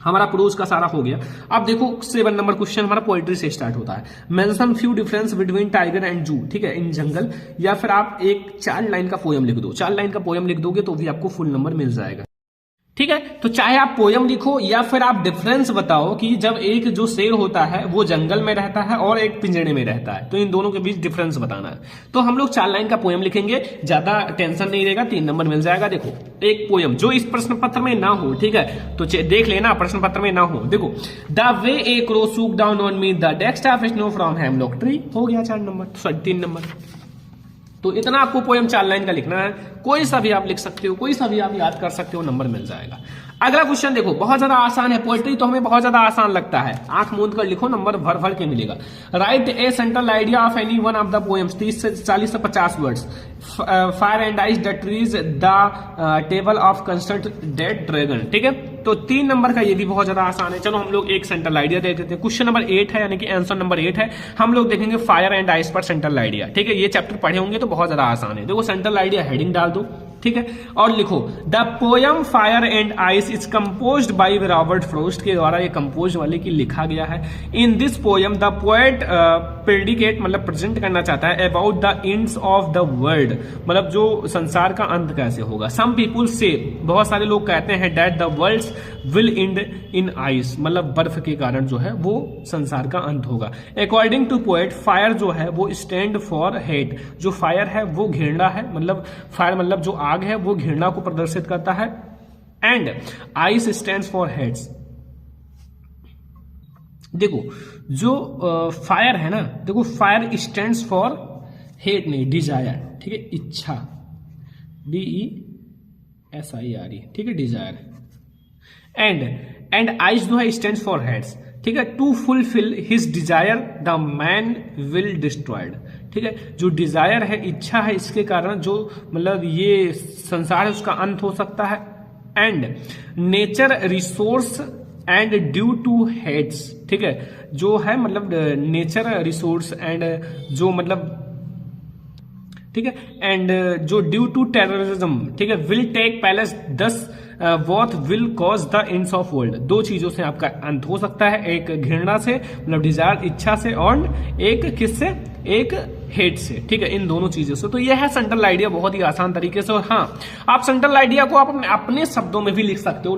हमारा प्रोज का सारा हो गया। अब देखो 7 नंबर क्वेश्चन हमारा पोएट्री से स्टार्ट होता है। Mention few difference between tiger and जू। ठीक है, इन जंगल, या फिर आप एक 4 लाइन का पोयम लिख दो, 4 लाइन का पोयम लिख दोगे तो भी आपको फुल नंबर मिल जाएगा। ठीक है, तो चाहे आप पोयम लिखो या फिर आप डिफरेंस बताओ कि जब एक जो शेर होता है वो जंगल में रहता है और एक पिंजरे में रहता है, तो इन दोनों के बीच डिफरेंस बताना है। तो हम लोग 4 लाइन का पोयम लिखेंगे, ज्यादा टेंशन नहीं रहेगा, 3 नंबर मिल जाएगा। देखो एक पोयम जो इस प्रश्न पत्र में ना हो, ठीक है, तो देख लेना प्रश्न पत्र में ना हो। देखो, the way a crow shook down on me the dust of snow from hemlock tree, हो गया 4 नंबर, सॉरी 3 नंबर। तो इतना आपको पोयम 4 लाइन का लिखना है, कोई सा भी आप लिख सकते हो, कोई सा भी आप याद कर सकते हो, नंबर मिल जाएगा। अगला क्वेश्चन देखो, बहुत ज्यादा आसान है, पोएट्री तो हमें बहुत ज्यादा आसान लगता है, आंख मूंद कर लिखो, नंबर भर भर के मिलेगा। Right A central idea of any one of the poems, 30 से 40 से 50 words. Fire and ice the trees the table of construct dead dragon. ठीक है, तो 3 नंबर का ये भी बहुत ज्यादा आसान है। चलो हम लोग एक सेंट्रल आइडिया देख देते हैं। क्वेश्चन नंबर 8 है, यानी कि आंसर नंबर 8 है, हम लोग देखेंगे फायर एंड आइस पर सेंट्रल आइडिया। ठीक है, ये चैप्टर पढ़े होंगे तो बहुत ज्यादा आसान है। देखो सेंट्रल आइडिया हेडिंग डाल दो, ठीक है। और लिखो the poem fire and ice is composed by Robert Frost के द्वारा ये कंपोज वाले की लिखा गया है। In this poem the poet predicate मतलब प्रेजेंट करना चाहता है about the ends of the world, मतलब जो संसार का अंत कैसे होगा। सम पीपुल से बहुत सारे लोग कहते हैं that the worlds will end in ice, मतलब बर्फ के कारण जो है वो संसार का अंत होगा। अकॉर्डिंग टू पोएट फायर जो है वो स्टैंड फॉर हेट, जो फायर है वो घृणा है, मतलब फायर मतलब जो आग है वो घृणा को प्रदर्शित करता है। And ice stands for hates. देखो जो फायर है ना, देखो फायर स्टैंड्स फॉर हेट नहीं, डिजायर, ठीक है, इच्छा, DESIRE, ठीक है, डिजायर। एंड आइस जो है स्टैंड्स फॉर हेड्स, ठीक है। To fulfil his desire the man will destroyed, ठीक है। जो डिजायर है, इच्छा है, इसके कारण जो मतलब ये संसार है उसका अंत हो सकता है। And nature resource and due two heads, ठीक है, जो है मतलब नेचर रिसोर्स एंड जो मतलब, ठीक है, एंड जो ड्यू टू टेररिज्म, ठीक है, विल टेक पैलेस दस what will cause the ends of world. दो चीजों से आपका अंत हो सकता है, एक घृणा से मतलब डिजायर इच्छा से, और एक किससे, एक हेट से, ठीक है, इन दोनों चीजों से। तो यह है सेंट्रल आइडिया बहुत ही आसान तरीके से। और हाँ, आप सेंट्रल आइडिया को आप अपने शब्दों में भी लिख सकते हो।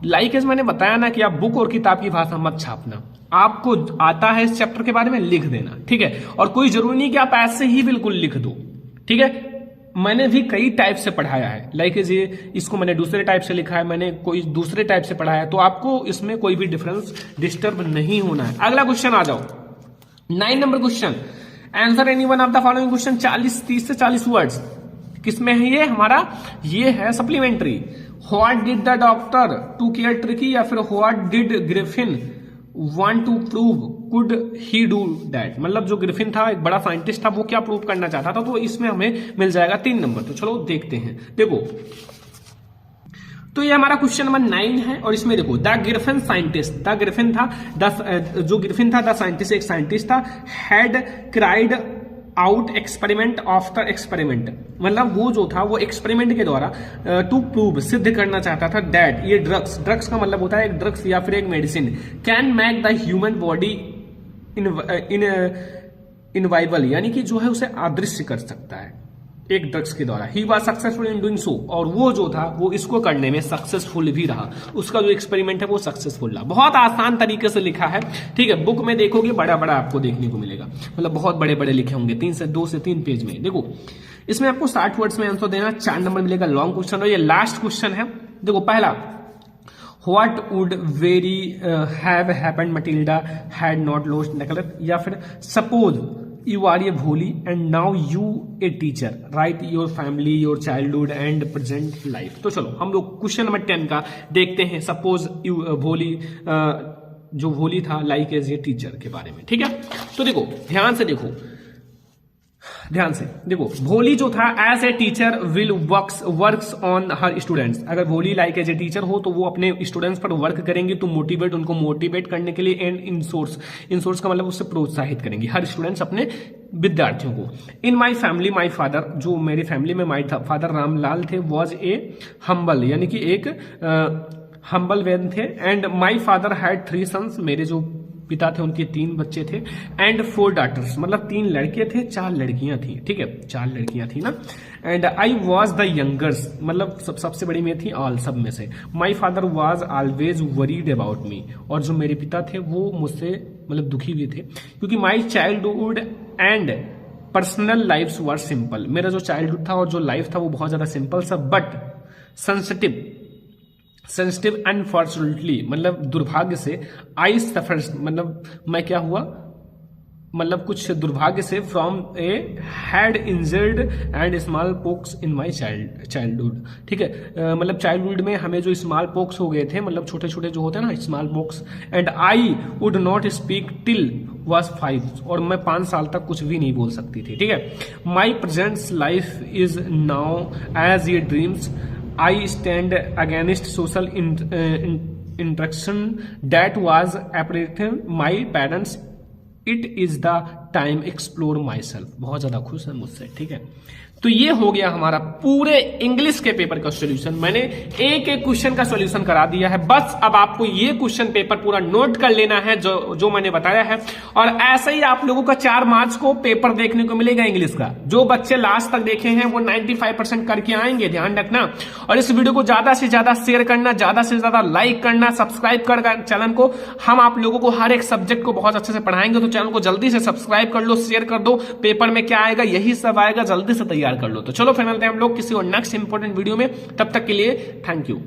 लाइक एज मैंने बताया ना कि आप बुक और किताब की भाषा मत छापना, आपको आता है इस चैप्टर के बारे में लिख देना, ठीक है। और कोई जरूरी नहीं कि आप ऐसे ही बिल्कुल लिख दो, ठीक है। मैंने भी कई टाइप से पढ़ाया है, लाइक ये इसको मैंने दूसरे टाइप से लिखा है, मैंने कोई दूसरे टाइप से पढ़ाया है, तो आपको इसमें कोई भी डिफरेंस डिस्टर्ब नहीं होना है। अगला क्वेश्चन आ जाओ, 9 number question. Answer any one of the following question. 30 से 40 वर्ड्स किसमें है ये हमारा, ये है supplementary. What did the doctor to care Tricki, या फिर what did Griffin want to prove could he do that, मतलब जो ग्रिफिन था एक बड़ा साइंटिस्ट था, वो क्या प्रूव करना चाहता था, तो इसमें हमें मिल जाएगा 3 नंबर। तो चलो देखते हैं। देखो तो ये हमारा क्वेश्चन नंबर 9 है, और इसमें देखो the Griffin scientist, the Griffin था जो ग्रिफिन था द साइंटिस्ट, एक साइंटिस्ट था, had cried out experiment after experiment, मतलब वो जो था वो एक्सपेरिमेंट के द्वारा टू प्रूव सिद्ध करना चाहता था दैट ये ड्रग्स का मतलब होता है एक ड्रग्स या फिर एक medicine, can make the human body invisible, यानी कि जो है उसे अदृश्य कर सकता है एक ड्रग्स के द्वारा। He was successful in doing so, और वो जो था वो इसको करने में सक्सेसफुल भी रहा, उसका जो एक्सपेरिमेंट है वो सक्सेसफुल रहा। बहुत आसान तरीके से लिखा है, ठीक है। बुक में देखोगे बड़ा बड़ा आपको देखने को मिलेगा, मतलब बहुत बड़े बड़े लिखे होंगे, 2 से 3 पेज में। देखो इसमें आपको 60 वर्ड्स में आंसर देना, 4 नंबर मिलेगा। लॉन्ग क्वेश्चन और ये लास्ट क्वेश्चन है। देखो पहला, What would very have happened Matilda had not lost necklace, या फिर suppose you are a भोली and now you a teacher, write your family, your childhood and present life। तो चलो हम लोग क्वेश्चन नंबर 10 का देखते हैं। सपोज यू भोली, जो भोली था लाइक एज ए टीचर के बारे में, ठीक है। तो देखो ध्यान से देखो भोली जो था as a teacher will works on her students. अगर Bholi like as a teacher हो तो वो अपने स्टूडेंट्स पर वर्क करेंगी तो उनको मोटिवेट करने के लिए, एंड इंसोर्स का मतलब उससे प्रोत्साहित करेंगी हर स्टूडेंट्स अपने विद्यार्थियों को। इन माई फैमिली माई फादर, जो मेरी फैमिली में माई फादर रामलाल थे, वॉज ए हम्बल, यानी कि एक हम्बल वैन थे। And my father had 3 sons, मेरे जो पिता थे उनके 3 बच्चे थे। एंड 4 डॉटर्स, मतलब 3 लड़के थे 4 लड़कियां थी, ठीक है, 4 लड़कियां थी ना। And I was the youngers, मतलब सबसे बड़ी मैं थी ऑल सब में से। My father was always worried about me, और जो मेरे पिता थे वो मुझसे मतलब दुखी भी थे, क्योंकि my childhood and personal life were simple, मेरा जो चाइल्डहुड था और जो लाइफ था वो बहुत ज्यादा सिंपल सा, बट सेंसिटिव अनफॉर्चुनेटली, मतलब दुर्भाग्य से, आई सफर्स, मतलब मैं क्या हुआ, मतलब कुछ दुर्भाग्य से, from A had injured and small pox in my childhood, ठीक है। मतलब चाइल्डहुड में हमें जो स्मॉल पोक्स हो गए थे, मतलब छोटे छोटे जो होते हैं ना small pox. And I would not speak till was 5, और मैं 5 साल तक कुछ भी नहीं बोल सकती थी, ठीक है। My present life is now as ये dreams, I stand against social interaction that was apprehending my parents. It is the time explore myself। बहुत ज्यादा खुश है मुझसे, ठीक है। तो ये हो गया हमारा पूरे इंग्लिश के पेपर का सॉल्यूशन। मैंने एक एक क्वेश्चन का सॉल्यूशन करा दिया है। बस अब आपको ये क्वेश्चन पेपर पूरा नोट कर लेना है जो मैंने बताया है, और ऐसे ही आप लोगों का 4 मार्च को पेपर देखने को मिलेगा इंग्लिश का। जो बच्चे लास्ट तक देखे हैं वो 95% करके आएंगे, ध्यान रखना। और इस वीडियो को ज्यादा से ज्यादा शेयर करना, ज्यादा से ज्यादा लाइक करना, सब्सक्राइब कर चैनल को। हम आप लोगों को हर एक सब्जेक्ट को बहुत अच्छे से पढ़ाएंगे, तो चैनल को जल्दी से सब्सक्राइब कर लो, शेयर कर दो। पेपर में क्या आएगा यही सब आएगा, जल्दी से तैयार कर लो। तो चलो फिर मिलते हैं हम लोग किसी और नेक्स्ट इंपॉर्टेंट वीडियो में। तब तक के लिए थैंक यू।